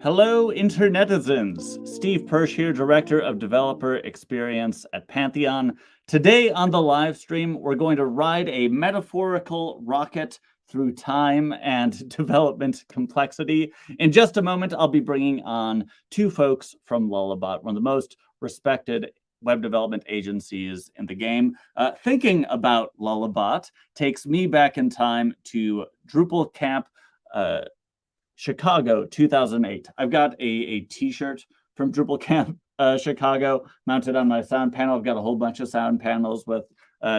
Hello, internetizens. Steve Persh here, Director of Developer Experience at Pantheon. Today on the live stream, we're going to ride a metaphorical rocket through time and development complexity. In just a moment, I'll be bringing on two folks from Lullabot, one of the most respected web development agencies in the game. Thinking about Lullabot takes me back in time to Drupal Camp Chicago 2008. I've got a t-shirt from Drupal Camp Chicago mounted on my sound panel. I've got a whole bunch of sound panels with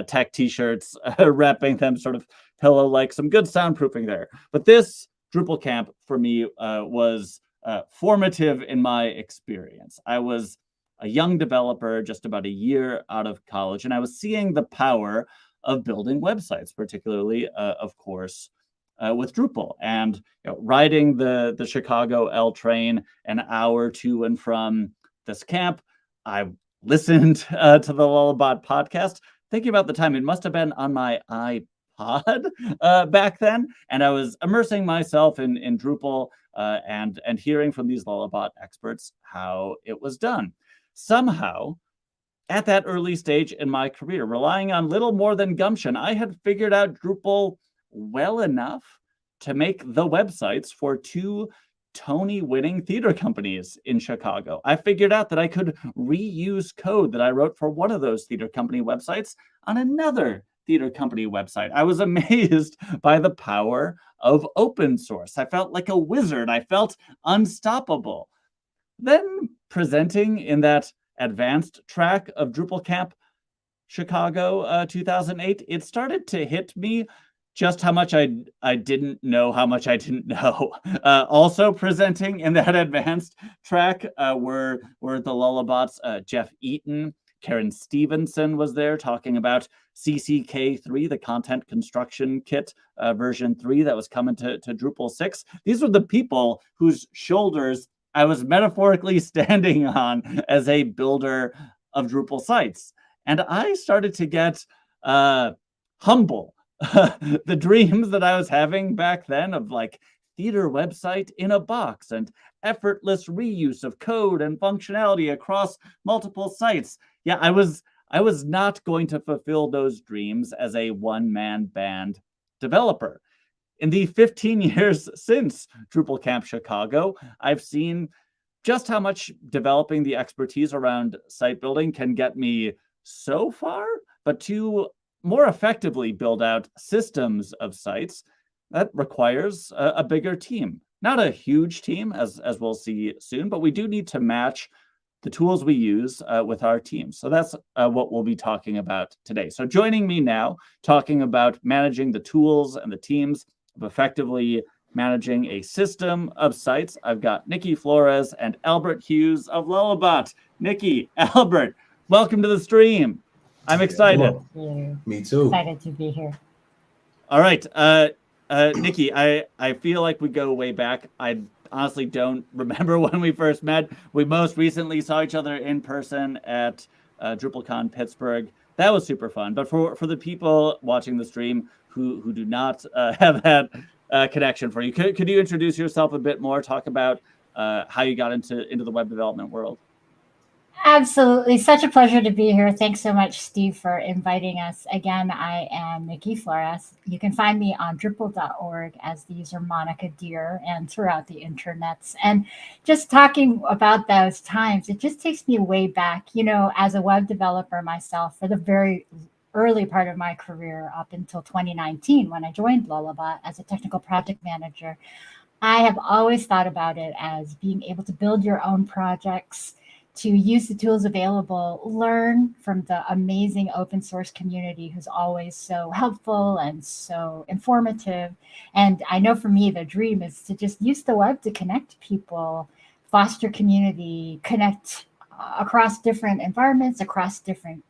tech t-shirts wrapping them sort of pillow-like, some good soundproofing there. But this Drupal Camp for me was formative in my experience. I was a young developer, just about a year out of college, and I was seeing the power of building websites, particularly, of course, with Drupal, and riding the Chicago L train an hour to and from this camp. I listened to the Lullabot podcast, thinking about the time. It must have been on my iPod back then, and I was immersing myself in Drupal and hearing from these Lullabot experts how it was done. Somehow, at that early stage in my career, relying on little more than gumption, I had figured out Drupal well enough to make the websites for two Tony-winning theater companies in Chicago. I figured out that I could reuse code that I wrote for one of those theater company websites on another theater company website. I was amazed by the power of open source. I felt like a wizard. I felt unstoppable. Then presenting in that advanced track of Drupal Camp Chicago 2008, it started to hit me just how much I didn't know how much I didn't know. Also presenting in that advanced track were the Lullabots, Jeff Eaton, Karen Stevenson was there talking about CCK3, the Content Construction Kit version 3 that was coming to Drupal 6. These were the people whose shoulders I was metaphorically standing on as a builder of Drupal sites. And I started to get humble. The dreams that I was having back then of like theater website in a box and effortless reuse of code and functionality across multiple sites. Yeah, I was not going to fulfill those dreams as a one-man band developer. In the 15 years since Drupal Camp Chicago, I've seen just how much developing the expertise around site building can get me so far, but to more effectively build out systems of sites, that requires a bigger team. Not a huge team, as we'll see soon, but we do need to match the tools we use with our teams. So that's what we'll be talking about today. So joining me now, talking about managing the tools and the teams of effectively managing a system of sites, I've got Nikki Flores and Albert Hughes of Lullabot. Nikki, Albert, welcome to the stream. I'm excited. Me too. Excited to be here. All right. Nikki, I feel like we go way back. I honestly don't remember when we first met. We most recently saw each other in person at DrupalCon Pittsburgh. That was super fun. But for the people watching the stream who do not have that connection for you, could you introduce yourself a bit more, talk about how you got into the web development world? Absolutely. Such a pleasure to be here. Thanks so much, Steve, for inviting us. Again, I am Nikki Flores. You can find me on Drupal.org as the user Monica Deer and throughout the internets. And just talking about those times, it just takes me way back, as a web developer myself for the very early part of my career up until 2019 when I joined Lullabot as a technical project manager. I have always thought about it as being able to build your own projects, to use the tools available, learn from the amazing open source community who's always so helpful and so informative. And I know for me, the dream is to just use the web to connect people, foster community, connect across different environments, across different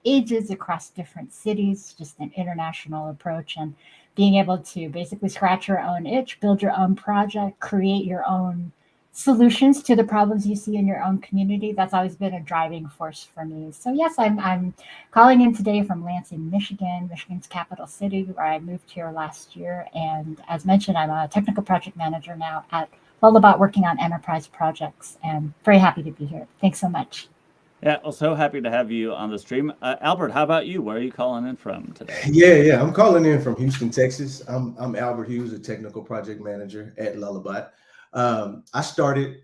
ages, across different cities, just an international approach, and being able to basically scratch your own itch, build your own project, create your own solutions to the problems you see in your own community. That's always been a driving force for me. So yes, I'm calling in today from Lansing, Michigan, Michigan's capital city, where I moved here last year. And as mentioned, I'm a technical project manager now at Lullabot working on enterprise projects, and very happy to be here. Thanks so much. Yeah, well, so happy to have you on the stream. Albert, how about you? Where are you calling in from today? Yeah. I'm calling in from Houston, Texas. I'm Albert Hughes, a technical project manager at Lullabot. I started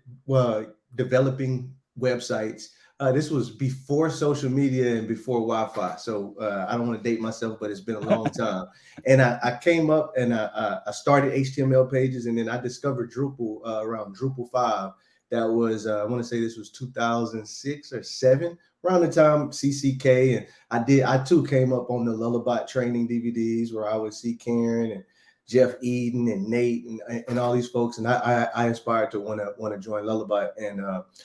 developing websites. This was before social media and before Wi-Fi. So I don't want to date myself, but it's been a long time. And I came up and I started HTML pages, and then I discovered Drupal around Drupal 5. That was, I want to say this was 2006 or 7, around the time CCK. And I too came up on the Lullabot training DVDs where I would see Karen and Jeff Eden and Nate and all these folks. And I inspired to want to join Lullabot, and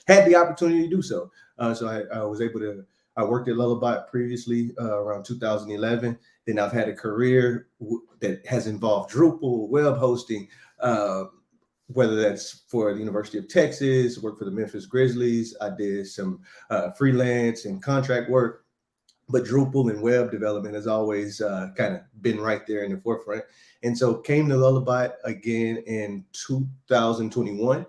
had the opportunity to do so. So I was able to, I worked at Lullabot previously around 2011. Then I've had a career that has involved Drupal, web hosting, whether that's for the University of Texas, worked for the Memphis Grizzlies. I did some freelance and contract work, but Drupal and web development has always kind of been right there in the forefront. And so came to Lullabot again in 2021.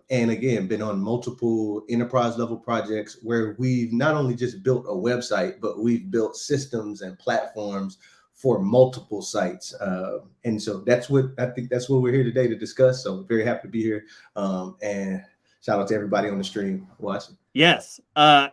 And again, been on multiple enterprise level projects where we've not only just built a website, but we've built systems and platforms for multiple sites. And so that's what I think that's what we're here today to discuss. So very happy to be here. And shout out to everybody on the stream watching. Yes.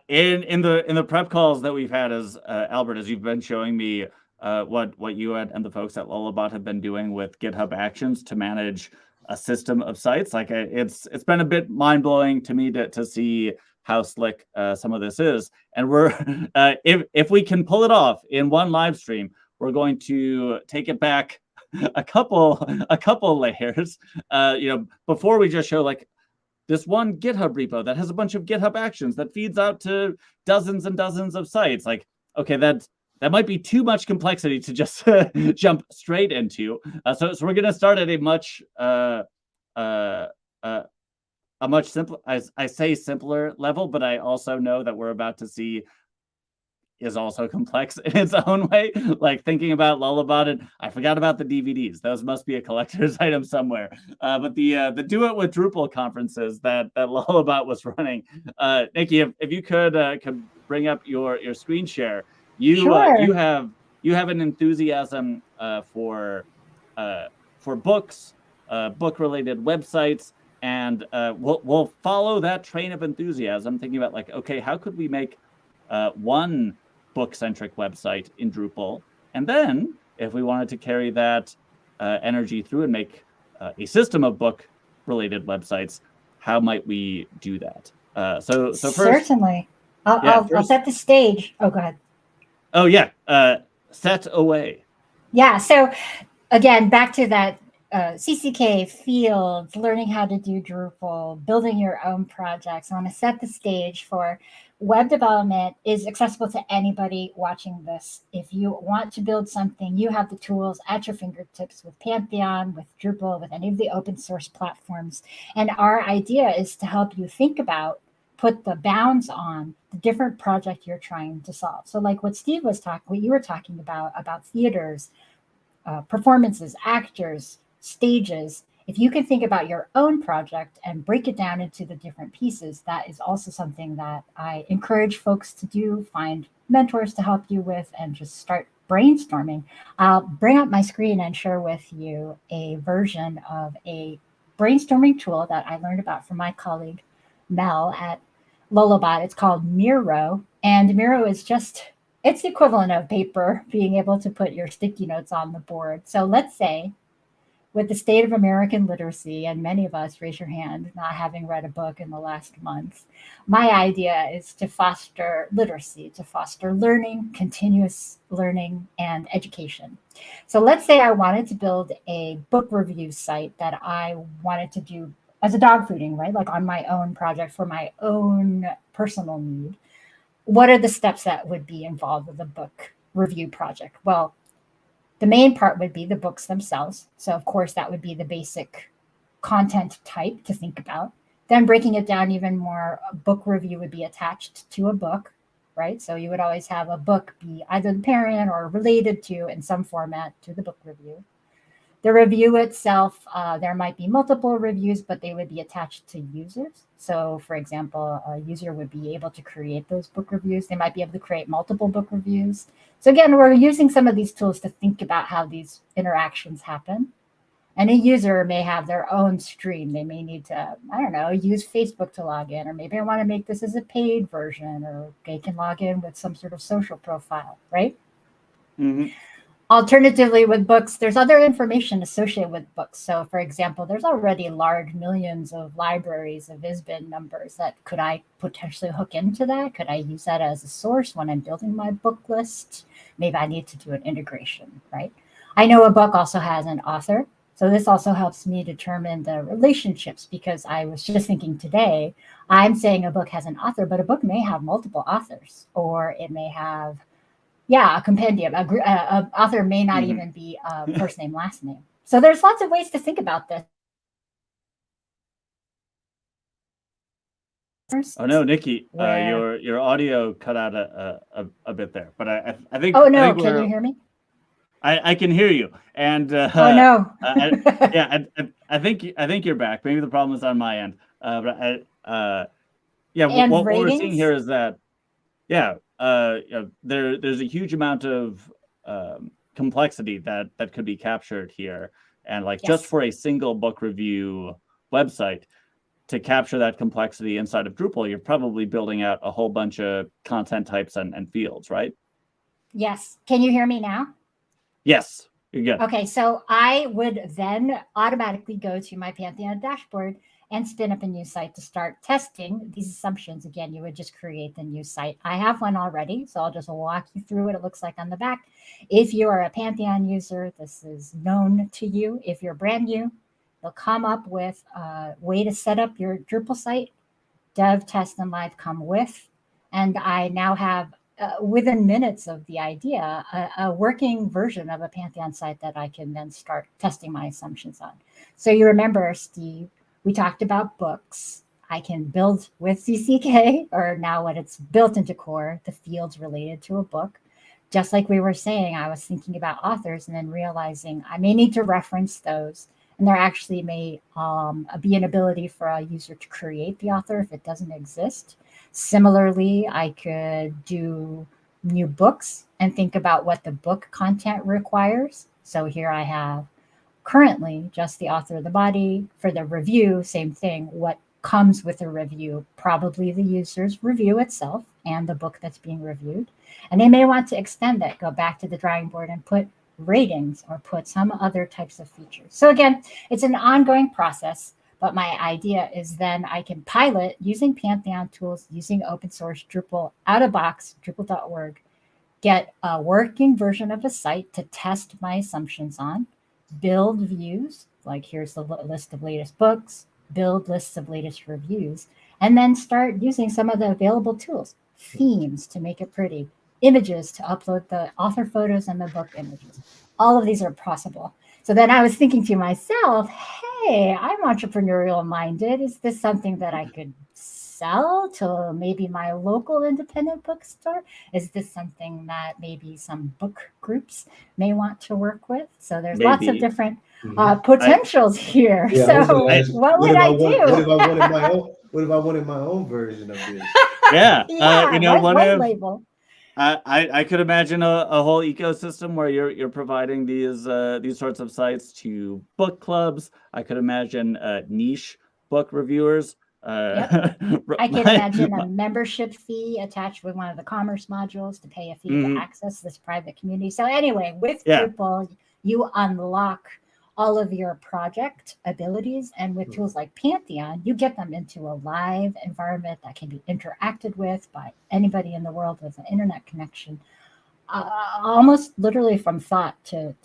In the prep calls that we've had, as Albert, as you've been showing me what you and the folks at Lullabot have been doing with GitHub Actions to manage a system of sites, like it's been a bit mind-blowing to me to see how slick some of this is. And we're if we can pull it off in one live stream, we're going to take it back a couple layers, before we just show like this one GitHub repo that has a bunch of GitHub Actions that feeds out to dozens and dozens of sites. Like, okay, that might be too much complexity to just jump straight into. So we're going to start at a much simpler, I say simpler level, but I also know that we're about to see is also complex in its own way. Like thinking about Lullabot, and I forgot about the DVDs. Those must be a collector's item somewhere. But the Do It with Drupal conferences that Lullabot was running. Nikki, if you could bring up your screen share. Sure. You have an enthusiasm for books, book related websites, and we'll follow that train of enthusiasm, thinking about like, okay, how could we make one book-centric website in Drupal, and then if we wanted to carry that energy through and make a system of book-related websites, how might we do that? So first, certainly, I'll set the stage. Oh, go ahead. Oh yeah, set away. Yeah. So again, back to that CCK fields, learning how to do Drupal, building your own projects. I want to set the stage for web development is accessible to anybody watching this. If you want to build something, you have the tools at your fingertips with Pantheon, with Drupal, with any of the open source platforms. And our idea is to help you think about, put the bounds on the different project you're trying to solve. So like what Steve was talking, what you were talking about theaters, performances, actors, stages. If you can think about your own project and break it down into the different pieces, that is also something that I encourage folks to do. Find mentors to help you with and just start brainstorming. I'll bring up my screen and share with you a version of a brainstorming tool that I learned about from my colleague Mel at Lullabot. It's called Miro, and Miro is it's the equivalent of paper, being able to put your sticky notes on the board. So let's say with the state of American literacy, and many of us, raise your hand, not having read a book in the last month, my idea is to foster literacy, to foster learning, continuous learning, and education. So let's say I wanted to build a book review site that I wanted to do as a dog fooding, right? Like on my own project for my own personal need. What are the steps that would be involved with a book review project? Well, the main part would be the books themselves. So of course, that would be the basic content type to think about. Then breaking it down even more, a book review would be attached to a book, right? So you would always have a book be either the parent or related to in some format to the book review. The review itself, there might be multiple reviews, but they would be attached to users. So for example, a user would be able to create those book reviews. They might be able to create multiple book reviews. So again, we're using some of these tools to think about how these interactions happen. And a user may have their own stream. They may need to, I don't know, use Facebook to log in, or maybe I want to make this as a paid version, or they can log in with some sort of social profile, right? Mm-hmm. Alternatively, with books, there's other information associated with books. So for example, there's already large millions of libraries of ISBN numbers that could I potentially hook into that? Could I use that as a source when I'm building my book list? Maybe I need to do an integration, right? I know a book also has an author. So this also helps me determine the relationships, because I was just thinking today, I'm saying a book has an author, but a book may have multiple authors, or it may have, a compendium. A author may not even be first name, last name. So there's lots of ways to think about this. Oh no, Nikki, your audio cut out a bit there, but I think. Oh no, can you hear me? I can hear you, and oh no. I think you're back. Maybe the problem is on my end, but what we're seeing here is that there's a huge amount of complexity that could be captured here, and just for a single book review website, to capture that complexity inside of Drupal, you're probably building out a whole bunch of content types and fields, right? Yes. Can you hear me now? Yes, you're good. Okay, so I would then automatically go to my Pantheon dashboard and spin up a new site to start testing these assumptions. Again, you would just create the new site. I have one already, so I'll just walk you through what it looks like on the back. If you are a Pantheon user, this is known to you. If you're brand new, they'll come up with a way to set up your Drupal site. Dev, test, and live come with. And I now have, within minutes of the idea, a working version of a Pantheon site that I can then start testing my assumptions on. So you remember, Steve, we talked about books. I can build with CCK, or now when it's built into core, the fields related to a book. Just like we were saying, I was thinking about authors and then realizing I may need to reference those. And there actually may be an ability for a user to create the author if it doesn't exist. Similarly, I could do new books and think about what the book content requires. So here I have currently just the author of the body. For the review, same thing. What comes with a review? Probably the user's review itself and the book that's being reviewed. And they may want to extend that, go back to the drawing board and put ratings or put some other types of features. So again, it's an ongoing process, but my idea is then I can pilot using Pantheon tools, using open source Drupal out of box, Drupal.org, get a working version of a site to test my assumptions on, build views, like here's the list of latest books, build lists of latest reviews, and then start using some of the available tools, themes to make it pretty, images to upload the author photos and the book images. All of these are possible. So then I was thinking to myself, hey, I'm entrepreneurial minded. Is this something that I could sell to maybe my local independent bookstore? Is this something that maybe some book groups may want to work with? So there's lots of different potentials here. Yeah, so what would I do? What if I wanted my own version of this? Yeah, one label. I could imagine a whole ecosystem where you're providing these sorts of sites to book clubs. I could imagine niche book reviewers. I can imagine a membership fee attached with one of the commerce modules to pay a fee to access this private community. So anyway, with Drupal, you unlock all of your project abilities, and with tools like Pantheon, you get them into a live environment that can be interacted with by anybody in the world with an internet connection, almost literally from thought to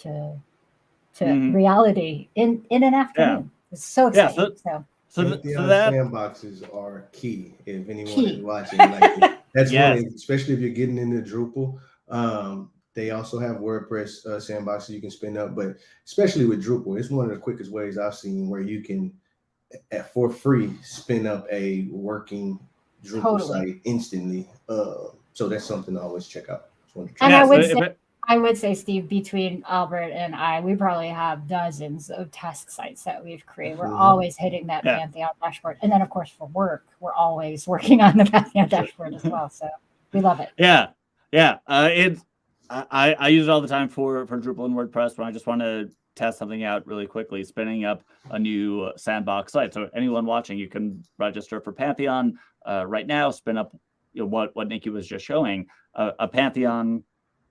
reality in an afternoon. It's so exciting. So that sandboxes are key. If anyone is watching, that's one, especially if you're getting into Drupal. They also have WordPress sandboxes you can spin up, but especially with Drupal, it's one of the quickest ways I've seen where you can, for free, spin up a working Drupal site instantly. So that's something to always check out. And I I would say, Steve, between Albert and I, we probably have dozens of test sites that we've created. We're always hitting that Pantheon dashboard. And then, of course, for work, we're always working on the Pantheon dashboard as well. So we love it. Yeah. I use it all the time for Drupal and WordPress when I just want to test something out really quickly, spinning up a new sandbox site. So anyone watching, you can register for Pantheon right now, spin up what Nikki was just showing, a Pantheon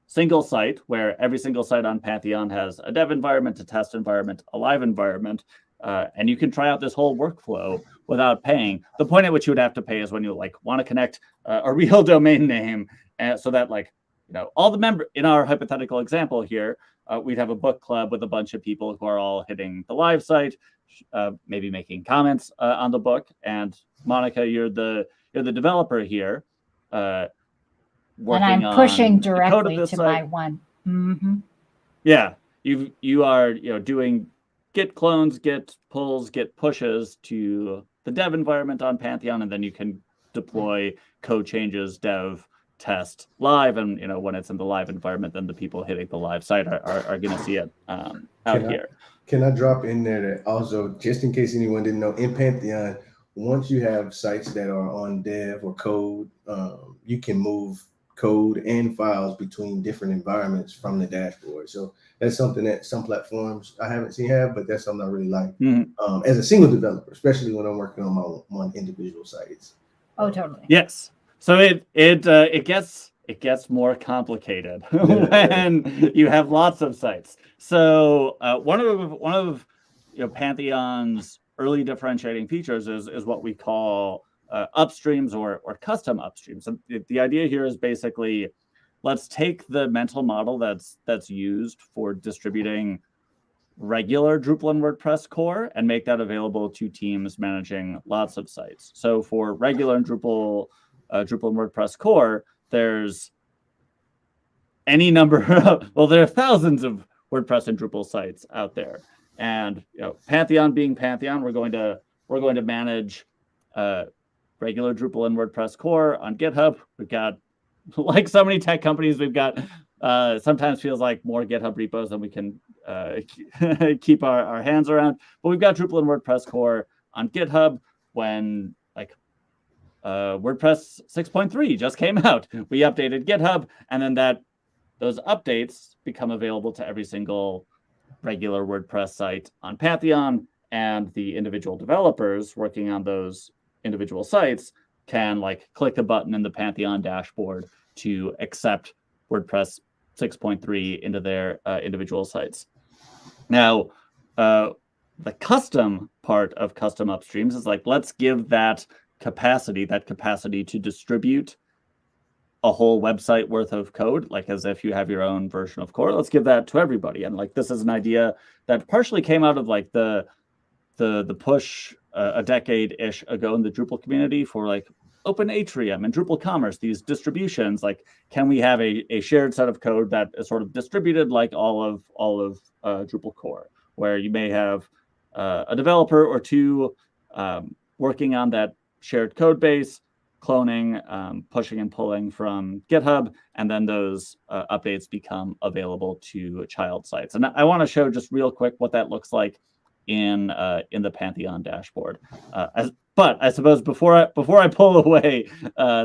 single site where every single site on Pantheon has a dev environment, a test environment, a live environment, and you can try out this whole workflow without paying. The point at which you would have to pay is when you want to connect a real domain name, so that all the members in our hypothetical example here, we'd have a book club with a bunch of people who are all hitting the live site, maybe making comments on the book. And Monica, you're the developer here. And I'm pushing directly to site. My one. Mm-hmm. Yeah, you are doing git clones, git pulls, git pushes to the dev environment on Pantheon, and then you can deploy code changes, dev, test, live, and when it's in the live environment, then the people hitting the live site are going to see it out here. Can I drop in there that also, just in case anyone didn't know, in Pantheon, once you have sites that are on dev or code, you can move code and files between different environments from the dashboard. So that's something that some platforms I haven't seen have, but that's something I really like as a single developer, especially when I'm working on my individual sites. Oh, totally. Yes. So it gets more complicated when you have lots of sites. So one of Pantheon's early differentiating features is what we call upstreams or custom upstreams. And the idea here is basically, let's take the mental model that's used for distributing regular Drupal and WordPress core and make that available to teams managing lots of sites. So for regular Drupal and WordPress core, there's any number of, there are thousands of WordPress and Drupal sites out there. And Pantheon being Pantheon, we're going to manage regular Drupal and WordPress core on GitHub. We've got, like so many tech companies, we've got sometimes feels like more GitHub repos than we can keep our hands around. But we've got Drupal and WordPress core on GitHub. When WordPress 6.3 just came out, we updated GitHub, and then those updates become available to every single regular WordPress site on Pantheon, and the individual developers working on those individual sites can click the button in the Pantheon dashboard to accept WordPress 6.3 into their individual sites. Now, the custom part of custom upstreams is let's give that capacity to distribute a whole website worth of code, as if you have your own version of core. Let's give that to everybody. And this is an idea that partially came out of the push a decade-ish ago in the Drupal community for Open Atrium and Drupal Commerce, these distributions. Can we have a shared set of code that is sort of distributed like all of Drupal core, where you may have a developer or two working on that shared code base, cloning, pushing and pulling from GitHub, and then those updates become available to child sites. And I want to show just real quick what that looks like in the Pantheon dashboard. But I suppose before I pull away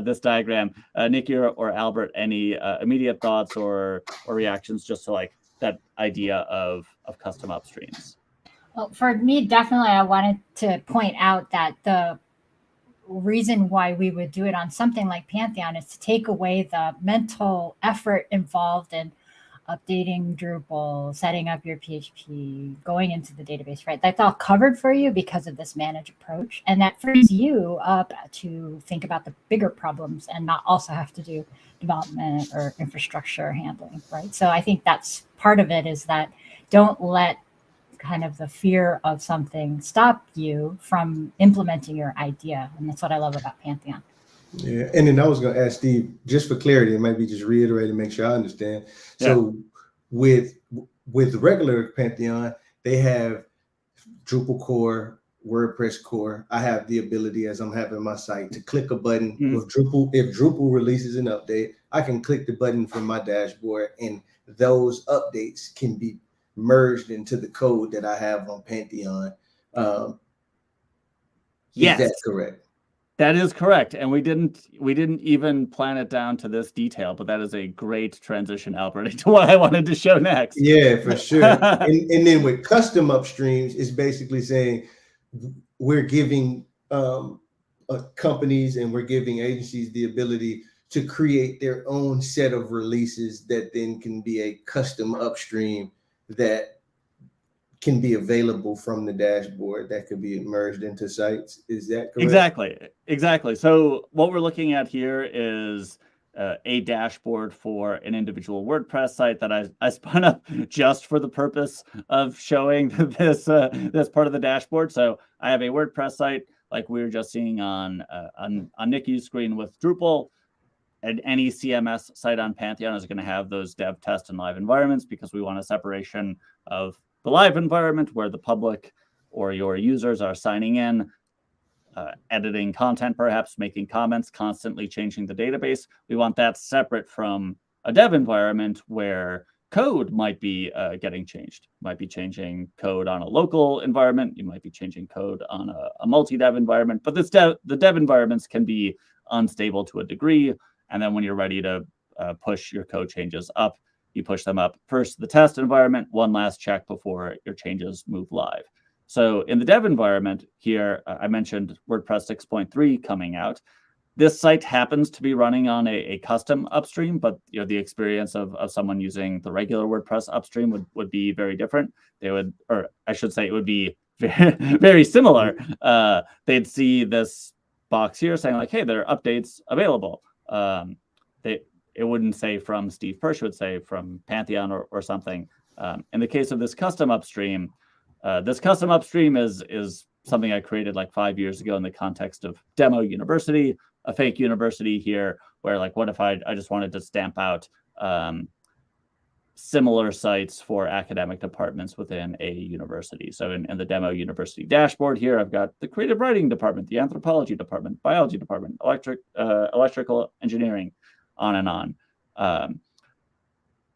this diagram, Nikki or Albert, any immediate thoughts or reactions just to that idea of custom upstreams? Well, for me, definitely, I wanted to point out that the reason why we would do it on something like Pantheon is to take away the mental effort involved in updating Drupal, setting up your PHP, going into the database, right? That's all covered for you because of this managed approach. And that frees you up to think about the bigger problems and not also have to do development or infrastructure handling, right? So I think that's part of it, is that don't let kind of the fear of something stop you from implementing your idea. And that's what I love about Pantheon. Yeah, and then I was going to ask Steve, just for clarity, and maybe just reiterate and make sure I understand. Yeah. So with regular Pantheon, they have Drupal core WordPress core, I have the ability, as I'm having my site, to click a button with Mm-hmm. Drupal. If Drupal releases an update, I can click the button from my dashboard, and those updates can be merged into the code that I have on Pantheon. Is Yes. that correct? That is correct, and we didn't even plan it down to this detail, but that is a great transition, Albert, to what I wanted to show next. Yeah, for sure. and then with custom upstreams, it's basically saying we're giving companies and we're giving agencies the ability to create their own set of releases that then can be a custom upstream that can be available from the dashboard that could be merged into sites. Is that correct? Exactly. So what we're looking at here is a dashboard for an individual WordPress site that I spun up just for the purpose of showing this this part of the dashboard. So I have a WordPress site like we were just seeing on Nikki's screen with Drupal. And any CMS site on Pantheon is going to have those dev, test, and live environments because we want a separation of the live environment where the public or your users are signing in, editing content, perhaps making comments, constantly changing the database. We want that separate from a dev environment where code might be getting changed. You might be changing code on a local environment. You might be changing code on a multi-dev environment. But the dev environments can be unstable to a degree. And then when you're ready to push your code changes up, you push them up first to the test environment, one last check before your changes move live. So in the dev environment here, I mentioned WordPress 6.3 coming out. This site happens to be running on a custom upstream, but the experience of someone using the regular WordPress upstream would be very different. They would, or I should say, it would be very, very similar. They'd see this box here saying like, hey, there are updates available. It wouldn't say from Steve Persh, it would say from Pantheon or something. In the case of this custom upstream is something I created like 5 years ago in the context of Demo University, a fake university here, where like, what if I just wanted to stamp out similar sites for academic departments within a university. So in the Demo University dashboard here, I've got the creative writing department, the anthropology department, biology department, electrical engineering, on and on.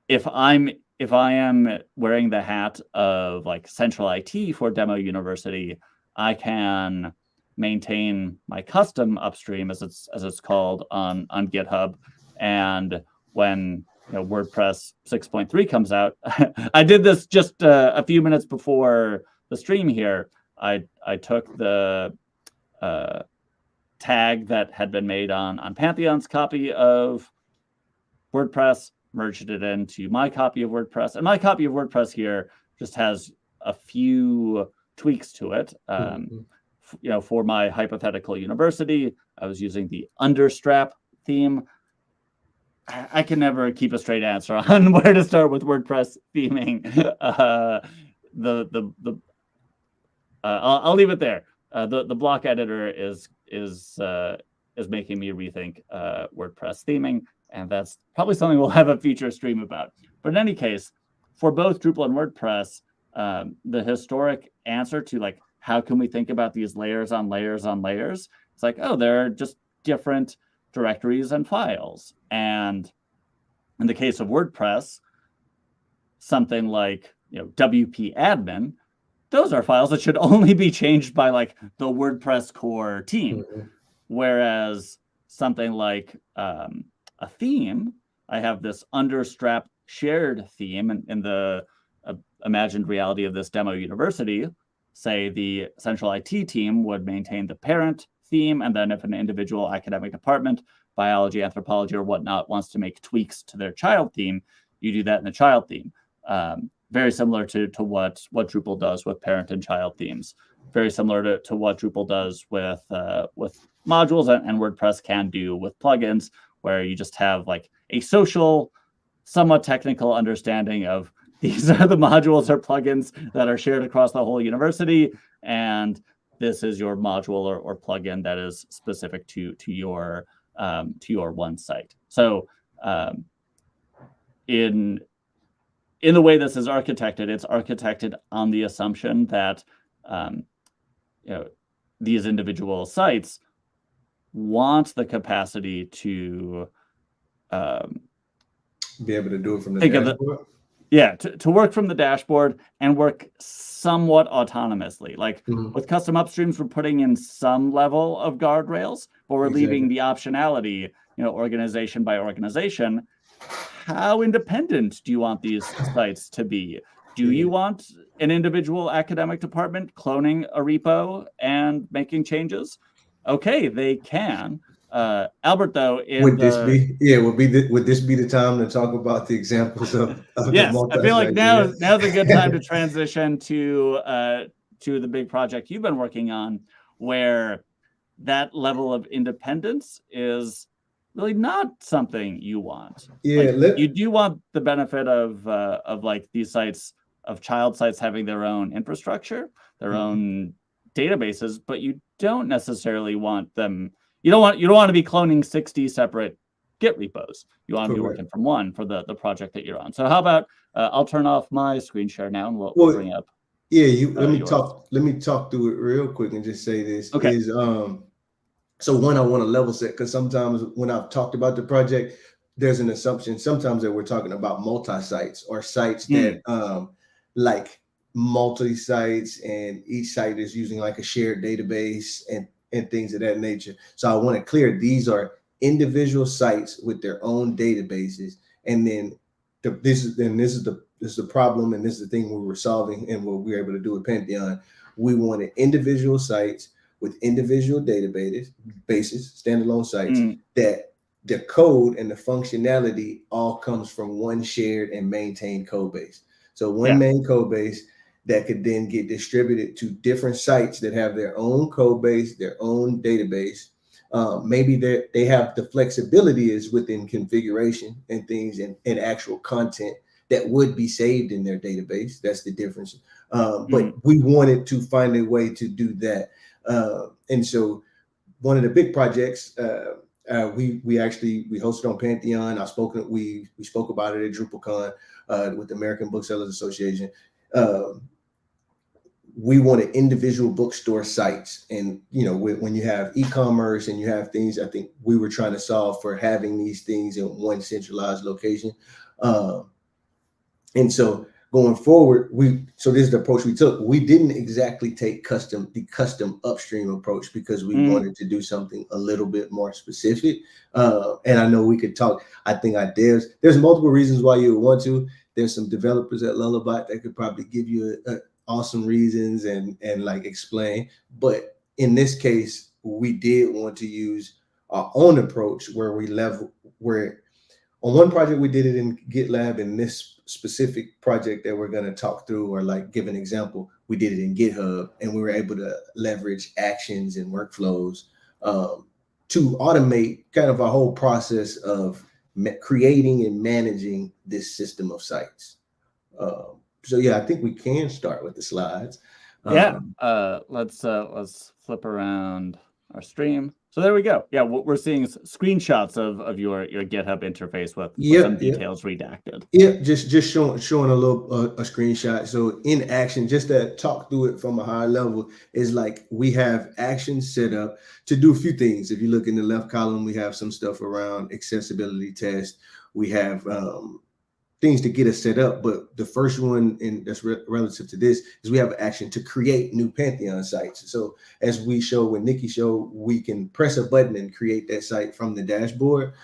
If I am wearing the hat of like central IT for Demo University, I can maintain my custom upstream, as it's called, on GitHub. And when WordPress 6.3 comes out, I did this just a few minutes before the stream here. I took the tag that had been made on Pantheon's copy of WordPress, merged it into my copy of WordPress, and my copy of WordPress here just has a few tweaks to it. For my hypothetical university, I was using the understrap theme. I can never keep a straight answer on where to start with WordPress theming. I'll leave it there. The block editor is making me rethink WordPress theming, and that's probably something we'll have a future stream about. But in any case, for both Drupal and WordPress, the historic answer to like, how can we think about these layers on layers on layers? It's like, oh, they're just different directories and files. And in the case of WordPress, something like WP admin, those are files that should only be changed by like the WordPress core team. Whereas something like a theme, I have this understrap shared theme in the imagined reality of this Demo University. Say the central IT team would maintain the parent theme, and then if an individual academic department, biology, anthropology, or whatnot, wants to make tweaks to their child theme, you do that in the child theme. Very similar to what Drupal does with parent and child themes. Very similar to what Drupal does with modules, and WordPress can do with plugins, where you just have like a social, somewhat technical understanding of these are the modules or plugins that are shared across the whole university, and this is your module or plugin that is specific to your one site. So in the way this is architected, it's architected on the assumption that these individual sites want the capacity to be able to do it from the think of dashboard. To work from the dashboard and work somewhat autonomously. Like Mhm. with custom upstreams, we're putting in some level of guardrails, but we're leaving the optionality, organization by organization. How independent do you want these sites to be? Do you want an individual academic department cloning a repo and making changes? Okay, they can. Albert, though, Would this be the time to talk about the examples of yes, the I feel like multi-site? now's a good time to transition to the big project you've been working on, where that level of independence is really not something you want. Yeah, You do want the benefit of like these sites, of child sites having their own infrastructure, their own databases, but you don't necessarily want them. You don't want to be cloning 60 separate Git repos. You want to be working from one for the project that you're on. So how about I'll turn off my screen share now, and we'll bring up. Yeah, let me talk through it real quick and just say this is so one, I want to level set, because sometimes when I've talked about the project, there's an assumption sometimes that we're talking about multi-sites or sites that like multi-sites, and each site is using like a shared database and things of that nature. So I want to clear, these are individual sites with their own databases, and then this is the problem, and this is the thing we were solving and what we were able to do with Pantheon. We wanted individual sites with individual databases, standalone sites, that the code and the functionality all comes from one shared and maintained code base. So one main code base that could then get distributed to different sites that have their own code base, their own database. Maybe they have the flexibility is within configuration and things and actual content that would be saved in their database. That's the difference. But we wanted to find a way to do that. And so one of the big projects we hosted on Pantheon. We spoke about it at DrupalCon with the American Booksellers Association. We wanted individual bookstore sites, and when you have e-commerce and you have things, I think we were trying to solve for having these things in one centralized location. And so going forward, this is the approach we took. We didn't exactly take the custom upstream approach, because we wanted to do something a little bit more specific. And I know we could talk. I think there's multiple reasons why you would want to. There's some developers at Lullabot that could probably give you awesome reasons and like explain. But in this case, we did want to use our own approach, where on one project we did it in GitLab. In this specific project that we're going to talk through, or like give an example, we did it in GitHub, and we were able to leverage actions and workflows to automate kind of a whole process of creating and managing this system of sites. So yeah, I think we can start with the slides. Let's flip around our stream. So there we go. Yeah, what we're seeing is screenshots of your GitHub interface with some details redacted. Yeah, just showing a screenshot. So in action, just to talk through it from a high level, is like we have actions set up to do a few things. If you look in the left column, we have some stuff around accessibility tests. We have things to get us set up, but the first one, and that's relative to this, is we have an action to create new Pantheon sites. So as we show, when Nikki showed, we can press a button and create that site from the dashboard.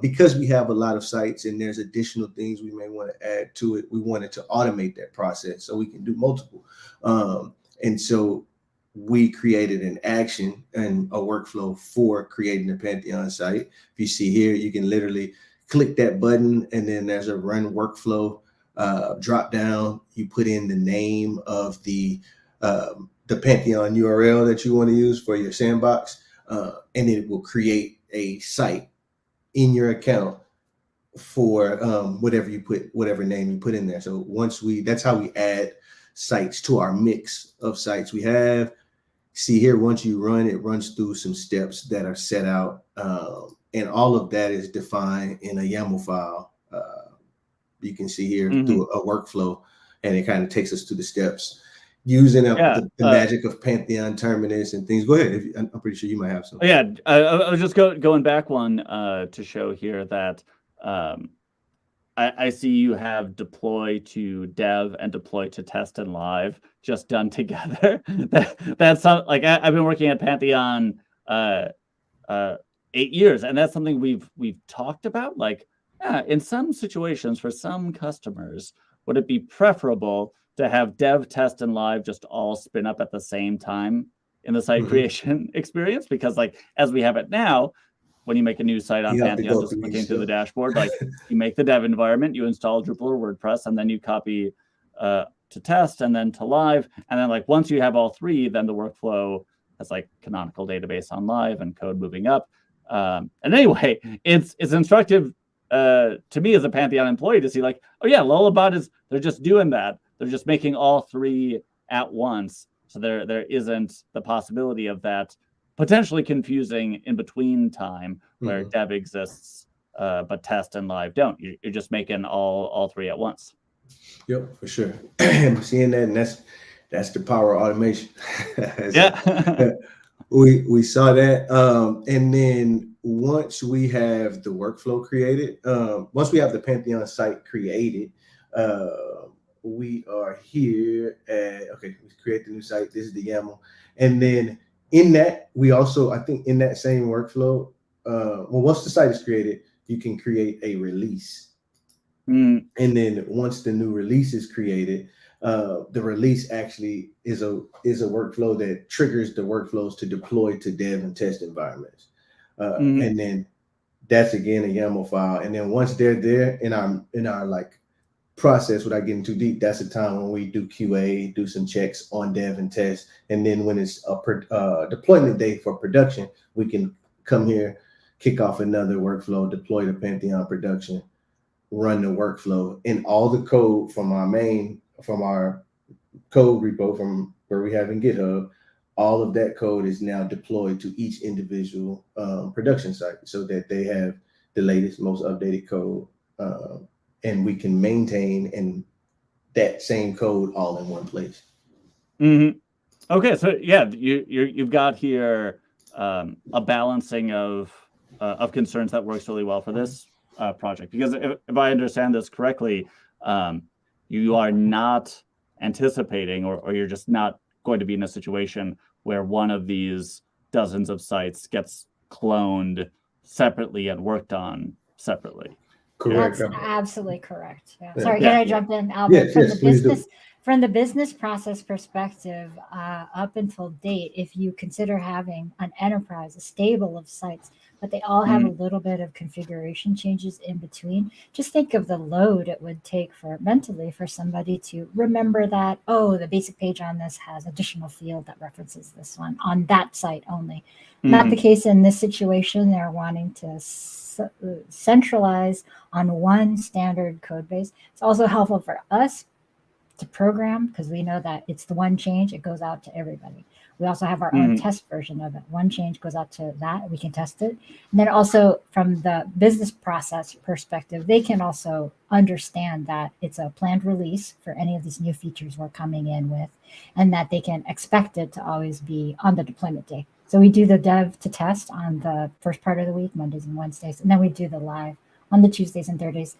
Because we have a lot of sites and there's additional things we may want to add to it, we wanted to automate that process so we can do multiple. And so we created an action and a workflow for creating a Pantheon site. If you see here, you can literally click that button, and then there's a run workflow drop down. You put in the name of the Pantheon URL that you want to use for your sandbox, and it will create a site in your account for whatever name you put in there. So that's how we add sites to our mix of sites we have. See here, once you run, it runs through some steps that are set out. And all of that is defined in a YAML file. You can see here through a workflow, and it kind of takes us to the steps. using Yeah, the magic of Pantheon, Terminus, and things. Go ahead. I'm pretty sure you might have some. Yeah, I was just going back one to show here that I see you have deploy to dev and deploy to test and live just done together. That's like I've been working at Pantheon 8 years, and that's something we've talked about. Like, in some situations for some customers, would it be preferable to have dev, test, and live just all spin up at the same time in the site creation experience? Because like as we have it now, when you make a new site on Pantheon, just looking through the dashboard, like you make the dev environment, you install Drupal or WordPress, and then you copy to test and then to live. And then like once you have all three, then the workflow has like canonical database on live and code moving up. And anyway, it's instructive to me as a Pantheon employee to see like, oh yeah, Lullabot they're just doing that. They're just making all three at once. So there isn't the possibility of that potentially confusing in between time where dev exists, but test and live don't. You're just making all three at once. Yep, for sure. I'm seeing that, and that's the power of automation. Yeah. We saw that. And then once we have the workflow created, once we have the Pantheon site created, we are here at, okay, we create the new site. This is the YAML. And then in that, we also, I think in that same workflow, well, once the site is created, you can create a release. And then once the new release is created, the release actually is a workflow that triggers the workflows to deploy to dev and test environments. And then that's again a YAML file. And then once they're there in our like process, without getting too deep, that's the time when we do QA, do some checks on dev and test. And then when it's a deployment day for production, we can come here, kick off another workflow, deploy to Pantheon production, run the workflow, and all the code from our code repo from where we have in GitHub, all of that code is now deployed to each individual production site so that they have the latest, most updated code, and we can maintain that same code all in one place. Okay, so yeah, you've got here a balancing of concerns that works really well for this project, because if I understand this correctly, you are not anticipating or you're just not going to be in a situation where one of these dozens of sites gets cloned separately and worked on separately. Correct. That's absolutely correct. Yeah. Sorry, can I jump in, Albert? From the business process perspective, up until date, if you consider having an enterprise, a stable of sites, but they all have a little bit of configuration changes in between, just think of the load it would take mentally for somebody to remember that, oh, the basic page on this has additional field that references this one on that site only. Not the case in this situation. They're wanting to centralize on one standard code base. It's also helpful for us to program because we know that it's the one change, it goes out to everybody. We also have our own test version of it. One change goes out to that, we can test it. And then also from the business process perspective, they can also understand that it's a planned release for any of these new features we're coming in with, and that they can expect it to always be on the deployment day. So we do the dev to test on the first part of the week, Mondays and Wednesdays, and then we do the live on the Tuesdays and Thursdays,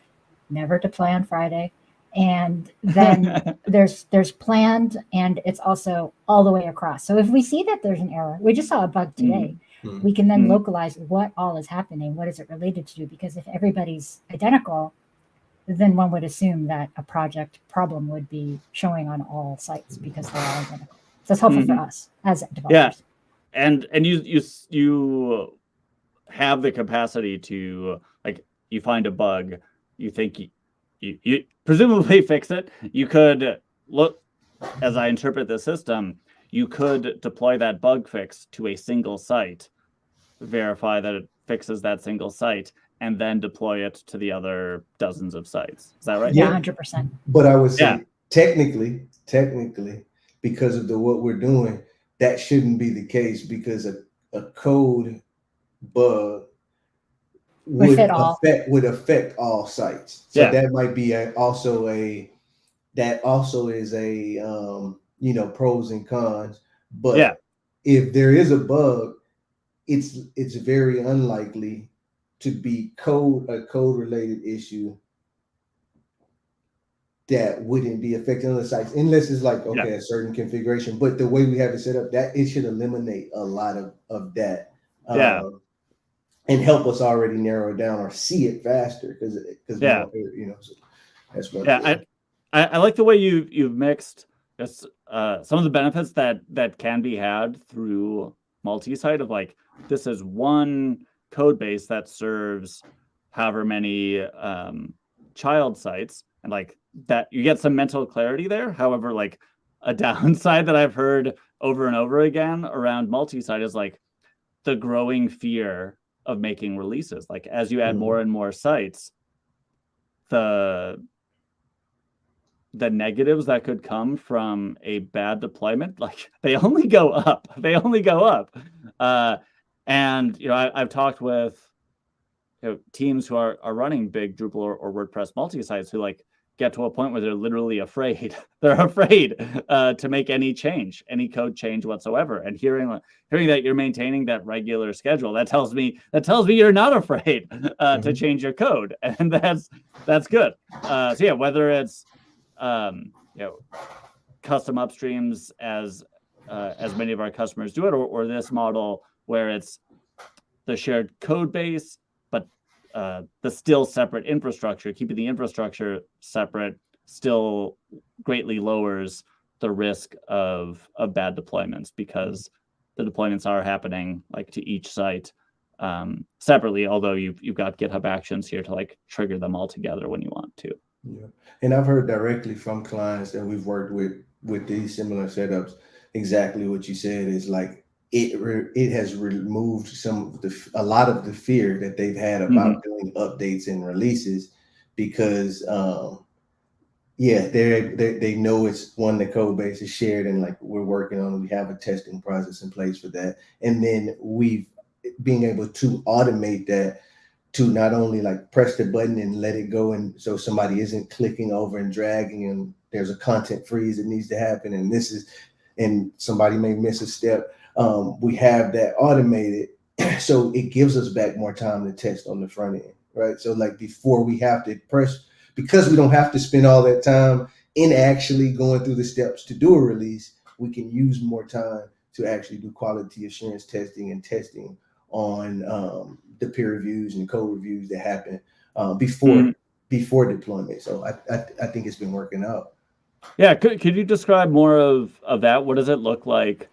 never deploy on Friday. And then there's planned, and it's also all the way across. So if we see that there's an error, we just saw a bug today, we can then localize what all is happening, what is it related to, because if everybody's identical, then one would assume that a project problem would be showing on all sites because they're all identical. So it's helpful for us as developers. Yeah. And you have the capacity to, like, you find a bug, you think you presumably fix it. You could look, as I interpret the system, you could deploy that bug fix to a single site, verify that it fixes that single site, and then deploy it to the other dozens of sites. Is that right? Yeah, 100%. But I would say technically, because of what we're doing, that shouldn't be the case, because a code bug would affect all sites. So that might be also is a pros and cons. But Yeah. if there is a bug, it's very unlikely to be a code related issue that wouldn't be affecting other sites, unless it's like, okay, a certain configuration. But the way we have it set up, that it should eliminate a lot of that. And help us already narrow it down or see it faster, because so that's one thing. I like the way you've mixed just some of the benefits that can be had through multi-site, of like, this is one code base that serves however many child sites, and like that you get some mental clarity there. However, like a downside that I've heard over and over again around multi-site is like the growing fear of making releases. Like, as you add more and more sites, the negatives that could come from a bad deployment, like, they only go up. And I've talked with teams who are running big Drupal or WordPress multi-sites, who like get to a point where they're literally afraid. They're afraid to make any code change whatsoever. And hearing that you're maintaining that regular schedule, that tells me you're not afraid to change your code, and that's good. So yeah, whether it's custom upstreams as many of our customers do it, or this model where it's the shared code base, but the still separate infrastructure, keeping the infrastructure separate still greatly lowers the risk of bad deployments, because the deployments are happening like to each site separately, although you've got GitHub Actions here to like trigger them all together when you want to. Yeah, and I've heard directly from clients that we've worked with these similar setups, exactly what you said is like, it has removed a lot of the fear that they've had about doing updates and releases, because they know it's one, the code base is shared, and like we're working on, we have a testing process in place for that, and then we've being able to automate that to not only like press the button and let it go, and so somebody isn't clicking over and dragging, and there's a content freeze that needs to happen, and somebody may miss a step. We have that automated, so it gives us back more time to test on the front end, right? So like before we have to press, because we don't have to spend all that time in actually going through the steps to do a release, we can use more time to actually do quality assurance testing and testing on the peer reviews and code reviews that happen before deployment. So I think it's been working out. Yeah, could you describe more of that? What does it look like?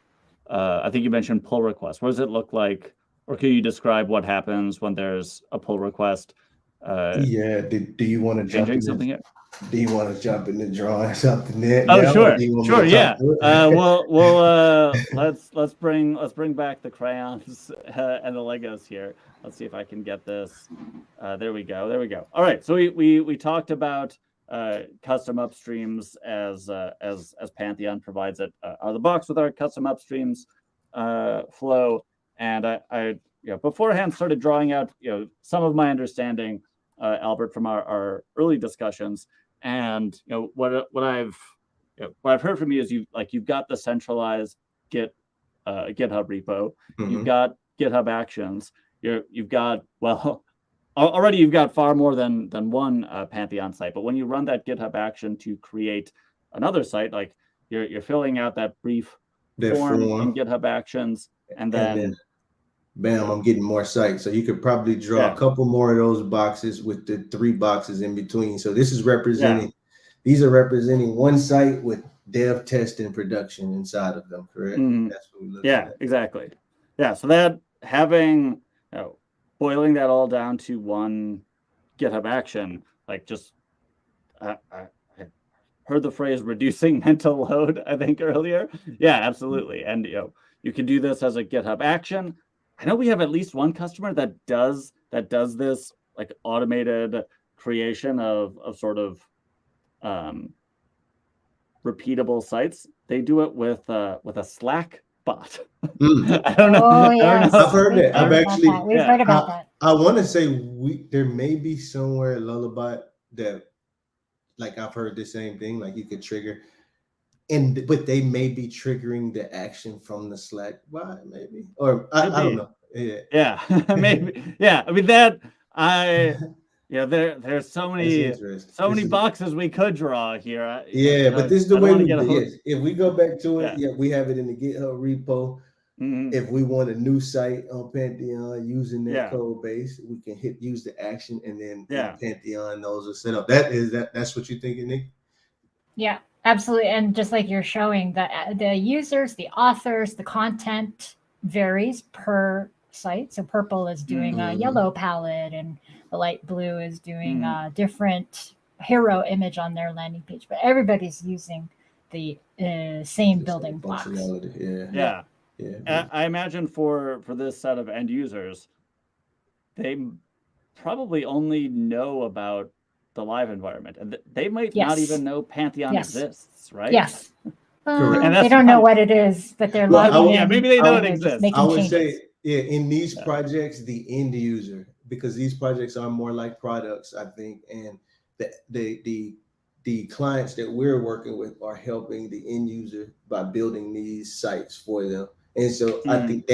I think you mentioned pull requests. What does it look like? Or can you describe what happens when there's a pull request? Do you want to jump in something here? Do you want to jump in the drawing or something there? Oh, sure. Yeah. Let's bring back the crayons and the Legos here. Let's see if I can get this. There we go. All right. So we talked about custom upstreams as Pantheon provides it out of the box with our custom upstreams flow, and I beforehand started drawing out some of my understanding, Albert, from our early discussions, and what I've heard from you is you've got the centralized GitHub repo, you've got GitHub Actions, you've got already you've got far more than one Pantheon site, but when you run that GitHub action to create another site, like you're filling out that brief form in GitHub Actions, and then bam, I'm getting more sites. So you could probably draw a couple more of those boxes with the 3 boxes in between. So this is representing, these are representing one site with dev, test, and production inside of them, correct? That's what we look at. Exactly. Yeah, so that having boiling that all down to one GitHub action, like just I heard the phrase reducing mental load, I think, earlier. Yeah, absolutely. And you can do this as a GitHub action. I know we have at least one customer that does this like automated creation of sort of repeatable sites. They do it with a Slack bot. I don't know. Oh, yes. I've heard that. We've heard about that. I want to say there may be somewhere at Lullabot that, like, I've heard the same thing. Like you could trigger but they may be triggering the action from the Slack bot, maybe, or I don't know. Yeah, maybe. Yeah, I mean that there's so many boxes we could draw here. But this is the way we do it. Yes. If we go back to it, we have it in the GitHub repo. If we want a new site on Pantheon using that code base, we can use the action, and then in Pantheon those are set up. That's what you're thinking, Nick? Yeah, absolutely. And just like you're showing, the users, the authors, the content varies per site. So purple is doing a yellow palette, and the light blue is doing a different hero image on their landing page. But everybody's using the same building blocks. Yeah. I imagine for this set of end users, they probably only know about the live environment, and they might not even know Pantheon exists, right? Yes. They don't know what it is, but they're logging in. Yeah, maybe they know it exists. I would say, in these projects, the end user, because these projects are more like products, I think, and the clients that we're working with are helping the end user by building these sites for them. And so I think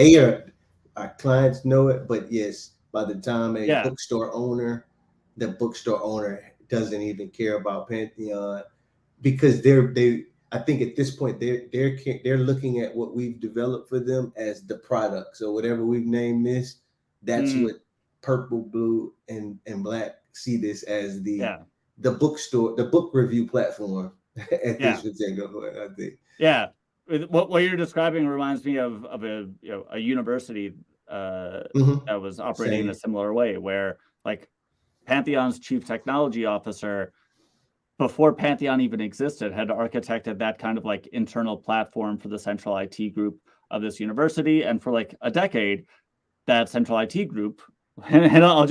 our clients know it, but yes, by the time the bookstore owner doesn't even care about Pantheon, because I think at this point they're looking at what we've developed for them as the product. So whatever we've named this, that's what purple, blue, and black see this as the bookstore, the book review platform at this particular point, I think. Yeah. What you're describing reminds me of a university that was operating in a similar way, where like Pantheon's chief technology officer, before Pantheon even existed, had architected that kind of like internal platform for the central IT group of this university. And for like a decade, that central IT group, and I'll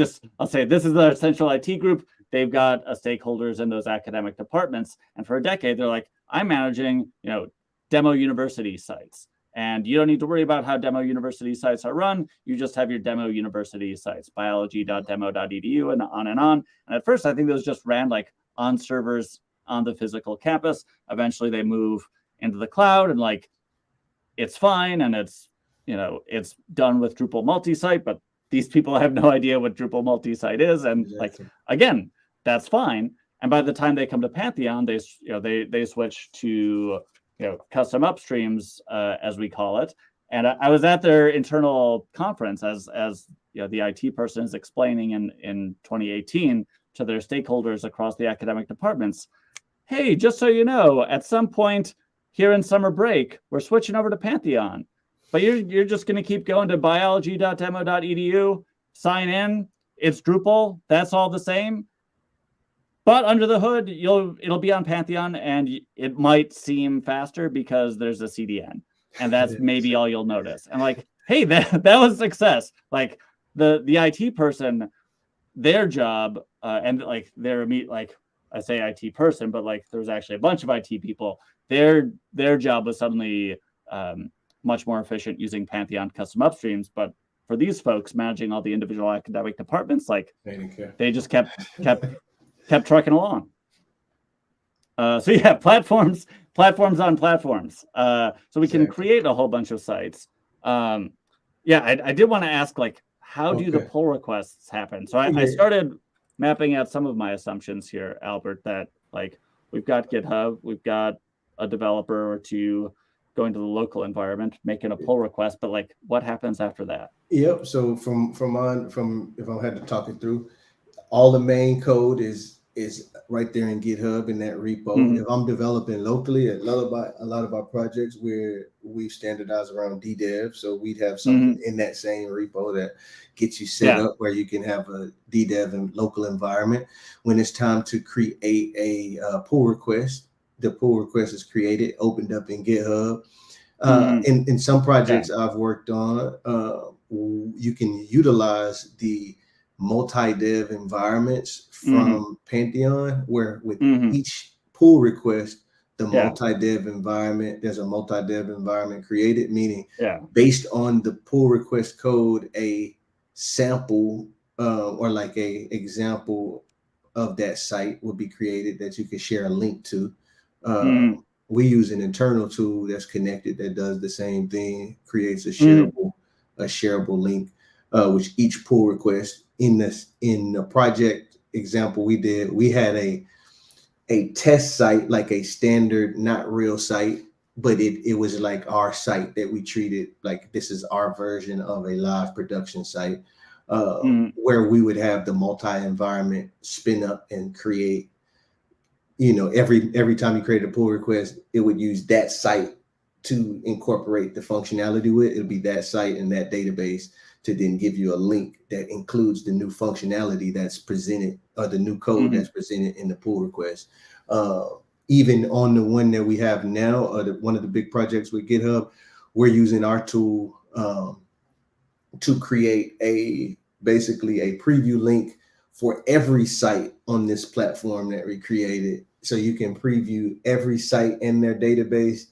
say this is the central IT group. They've got stakeholders in those academic departments. And for a decade, they're like, I'm managing, demo university sites. And you don't need to worry about how demo university sites are run. You just have your demo university sites, biology.demo.edu, and on and on. And at first, I think those just ran like on servers on the physical campus. Eventually, they move into the cloud, and like it's fine, and it's done with Drupal multi-site, but these people have no idea what Drupal multi-site is, and like again, that's fine. And by the time they come to Pantheon, they switch to custom upstreams, as we call it. And I was at their internal conference as the IT person is explaining in 2018 to their stakeholders across the academic departments. Hey, just so you know, at some point here in summer break, we're switching over to Pantheon, but you're just going to keep going to biology.demo.edu, sign in. It's Drupal. That's all the same. But under the hood, it'll be on Pantheon, and it might seem faster because there's a CDN, and that's maybe all you'll notice. And like, hey, that was success. Like the IT person, their job, and like I say IT person, but like there's actually a bunch of IT people. Their job was suddenly much more efficient using Pantheon custom upstreams. But for these folks managing all the individual academic departments, like they just kept trucking along. So yeah, platforms on platforms. So we can create a whole bunch of sites. I did want to ask, like, how do the pull requests happen? So I started mapping out some of my assumptions here, Albert, that like we've got GitHub, we've got a developer or two going to the local environment, making a pull request, but like what happens after that? Yep. So from if I had to talk it through, all the main code is right there in GitHub in that repo. If I'm developing locally at Lullabot, a lot of our projects where we standardize around DDEV, so we'd have something in that same repo that gets you set up where you can have a DDEV and local environment. When it's time to create a pull request, the pull request is created, opened up in GitHub. In some projects I've worked on, you can utilize the multi-dev environments from Pantheon, where with each pull request, the multi-dev environment, there's a multi-dev environment created, meaning based on the pull request code, a sample or like a example of that site will be created that you can share a link to. We use an internal tool that's connected that does the same thing, creates a shareable link, which each pull request in the project example we had a test site, like a standard, not real site, but it was like our site that we treated like this is our version of a live production site, where we would have the multi-environment spin up and create, every time you create a pull request, it would use that site to incorporate the functionality with. It'll be that site and that database to then give you a link that includes the new functionality that's presented, or the new code that's presented in the pull request. Even on the one that we have now, or one of the big projects with GitHub, we're using our tool to create basically a preview link for every site on this platform that we created. So you can preview every site in their database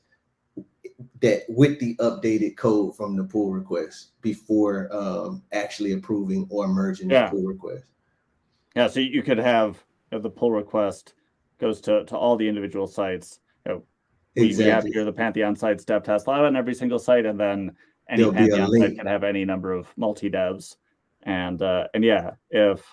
that with the updated code from the pull request before actually approving or merging the pull request. Yeah, so you could have the pull request goes to all the individual sites. We have here the Pantheon sites dev test live on every single site, and then any Pantheon site can have any number of multi-devs. And yeah, if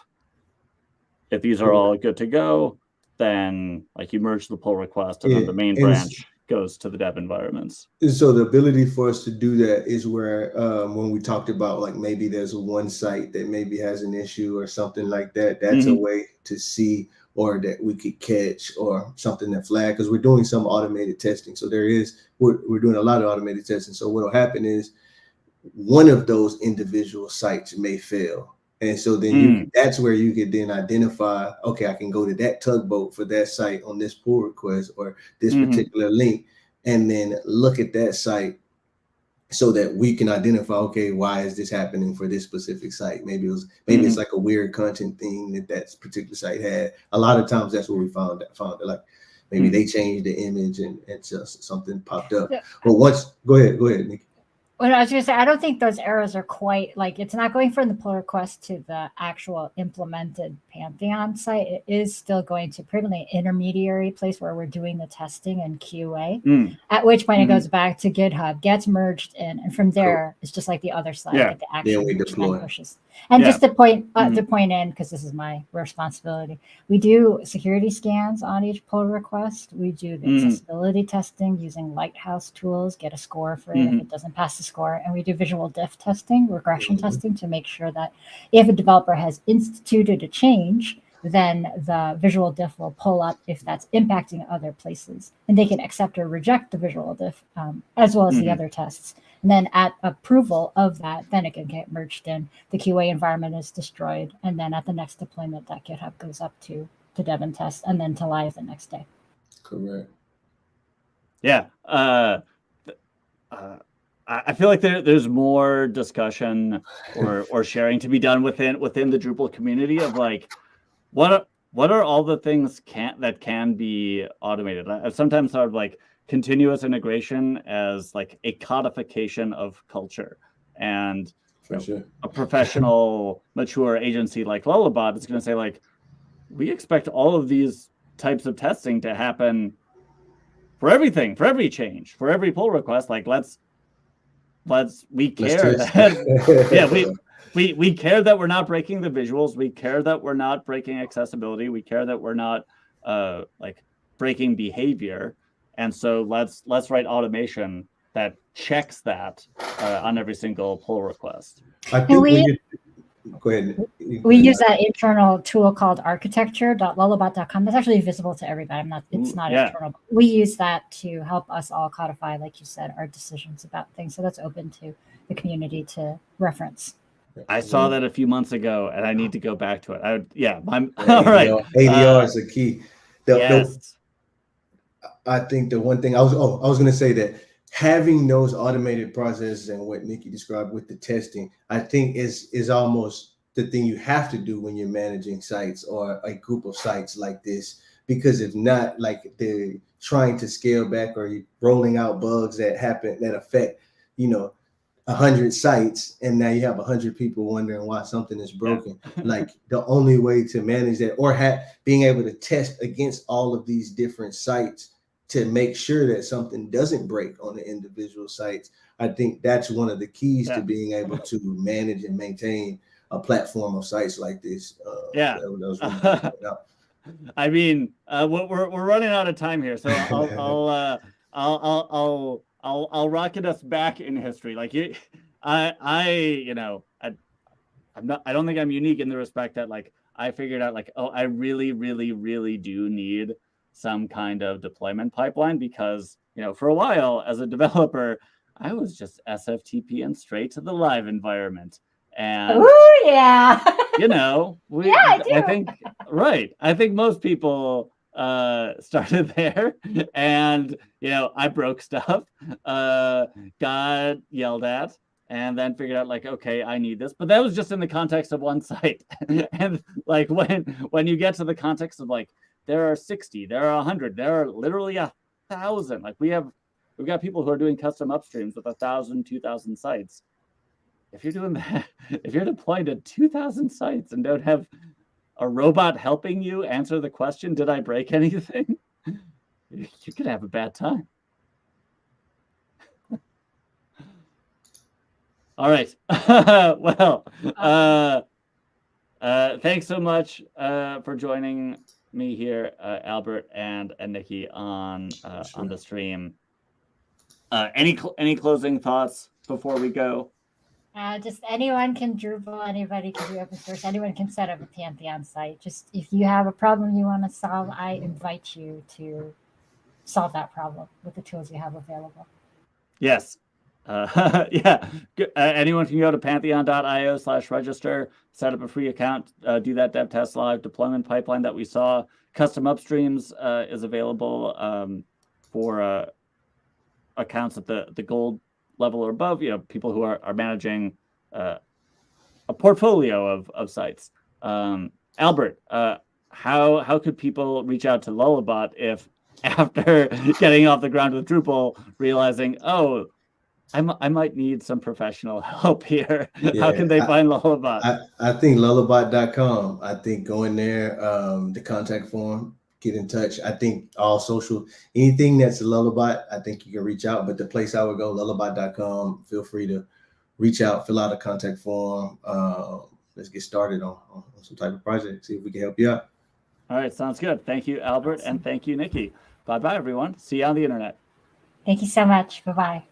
these are all good to go, then like you merge the pull request, and then the main branch goes to the dev environments. So the ability for us to do that is where when we talked about like maybe there's one site that maybe has an issue or something like that, that's a way to see, or that we could catch, or something that flag, because we're doing some automated testing. So we're doing a lot of automated testing. So what'll happen is one of those individual sites may fail. And so then that's where you could then identify, okay, I can go to that tugboat for that site on this pull request or this particular link, and then look at that site so that we can identify, okay, why is this happening for this specific site? Maybe it's like a weird content thing that particular site had. A lot of times that's what we found that like maybe they changed the image and just something popped up. But go ahead, Nikki. Well, I was going to say, I don't think those errors are quite like, it's not going from the pull request to the actual implemented Pantheon site. It is still going to pretty an intermediary place where we're doing the testing and QA, at which point it goes back to GitHub, gets merged in, and from there, it's just like the other side, get the actual pushes. And just to point in, because this is my responsibility, we do security scans on each pull request. We do the accessibility testing using Lighthouse tools, get a score for it if it doesn't pass the score. And we do visual diff testing, regression testing, to make sure that if a developer has instituted a change, then the visual diff will pull up if that's impacting other places. And they can accept or reject the visual diff, as well as the other tests. And then at approval of that, then it can get merged in. The QA environment is destroyed. And then at the next deployment, that GitHub goes up to dev and test, and then to live the next day. Correct. Yeah. I feel like there's more discussion or sharing to be done within the Drupal community of like, what are all the things that can be automated? I've sometimes thought of like continuous integration as like a codification of culture, and a professional mature agency like Lullabot is going to say like, we expect all of these types of testing to happen for everything, for every change, for every pull request. Like we care that we care that we're not breaking the visuals, we care that we're not breaking accessibility, we care that we're not like breaking behavior. And so let's write automation that checks that on every single pull request. I think go ahead. We use that internal tool called architecture.lullabot.com. That's actually visible to everybody. It's not internal. But we use that to help us all codify, like you said, our decisions about things. So that's open to the community to reference. I saw that a few months ago, and I need to go back to it. All right. ADR is a key. I think the one thing I was going to say that having those automated processes and what Nikki described with the testing, I think is almost the thing you have to do when you're managing sites or a group of sites like this, because if not, like they're trying to scale back or rolling out bugs that affect, 100 sites, and now you have 100 people wondering why something is broken. Like the only way to manage that, or being able to test against all of these different sites to make sure that something doesn't break on the individual sites. I think that's one of the keys to being able to manage and maintain a platform of sites like this. Yeah. That was really good to point out. I mean, we're running out of time here, so I'll rocket us back in history. Like I don't think I'm unique in the respect that like I figured out like, oh, I really, really, really do need some kind of deployment pipeline because, for a while as a developer, I was just SFTP and straight to the live environment. And oh yeah, I think most people started there, and I broke stuff, got yelled at, and then figured out like, okay, I need this. But that was just in the context of one site. And like when you get to the context of like there are 60, there are 100, there are literally 1,000. Like we've got people who are doing custom upstreams with 1,000, 2,000 sites. If you're doing that, if you're deployed to 2,000 sites and don't have a robot helping you answer the question, did I break anything? You could have a bad time. All right. Well, thanks so much for joining me here, Albert and Nikki on the stream. Any closing thoughts before we go? Just anyone can Drupal, anybody can do open source, anyone can set up a Pantheon site. Just if you have a problem you want to solve, I invite you to solve that problem with the tools you have available. Yes. Yeah. Anyone can go to pantheon.io/register, set up a free account, do that dev test live deployment pipeline that we saw. Custom upstreams is available for accounts at the gold level or above, people who are managing a portfolio of sites. Albert, how could people reach out to Lullabot if after getting off the ground with Drupal, realizing, oh, I might need some professional help here? How can they find Lullabot? I think lullabot.com. I think go in there, the contact form, get in touch. I think all social, anything that's a Lullabot, I think you can reach out. But the place I would go, lullabot.com. Feel free to reach out, fill out a contact form. Let's get started on some type of project, see if we can help you out. All right, sounds good. Thank you, Albert, and thank you, Nikki. Bye-bye, everyone. See you on the internet. Thank you so much. Bye-bye.